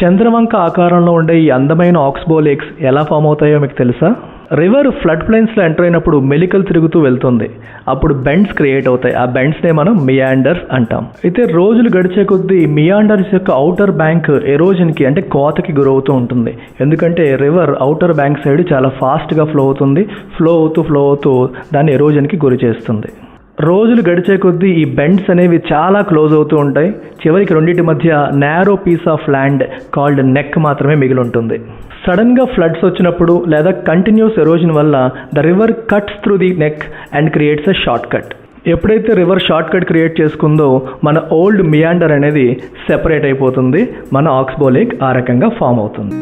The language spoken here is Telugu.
చంద్రవంక ఆకారంలో ఉండే ఈ అందమైన ఆక్స్బో లేక్స్ ఎలా ఫామ్ అవుతాయో మీకు తెలుసా? రివర్ ఫ్లడ్ ప్లైన్స్లో ఎంటర్ అయినప్పుడు మెలికలు తిరుగుతూ వెళ్తుంది. అప్పుడు బెండ్స్ క్రియేట్ అవుతాయి. ఆ బెండ్స్నే మనం మియాండర్స్ అంటాం. అయితే రోజులు గడిచే కొద్దీ మియాండర్స్ యొక్క అవుటర్ బ్యాంక్ ఎరోజన్కి అంటే కోతకి గురవుతూ ఉంటుంది. ఎందుకంటే రివర్ అవుటర్ బ్యాంక్ సైడ్ చాలా ఫాస్ట్గా ఫ్లో అవుతుంది. ఫ్లో అవుతూ దాన్ని ఎరోజన్కి గురి చేస్తుంది. రోజులు గడిచే కొద్దీ ఈ బెండ్స్ అనేవి చాలా క్లోజ్ అవుతూ ఉంటాయి. చివరికి రెండింటి మధ్య narrow piece of land called neck మాత్రమే మిగిలి ఉంటుంది. సడన్గా ఫ్లడ్స్ వచ్చినప్పుడు లేదా కంటిన్యూస్ ఎరోజన్ వల్ల the river cuts through the neck and creates a short cut. ఎప్పుడైతే రివర్ షార్ట్ కట్ క్రియేట్ చేసుకుందో మన ఓల్డ్ మియాండర్ అనేది సెపరేట్ అయిపోతుంది. మన ఆక్స్బో లేక్ ఆ రకంగా ఫామ్ అవుతుంది.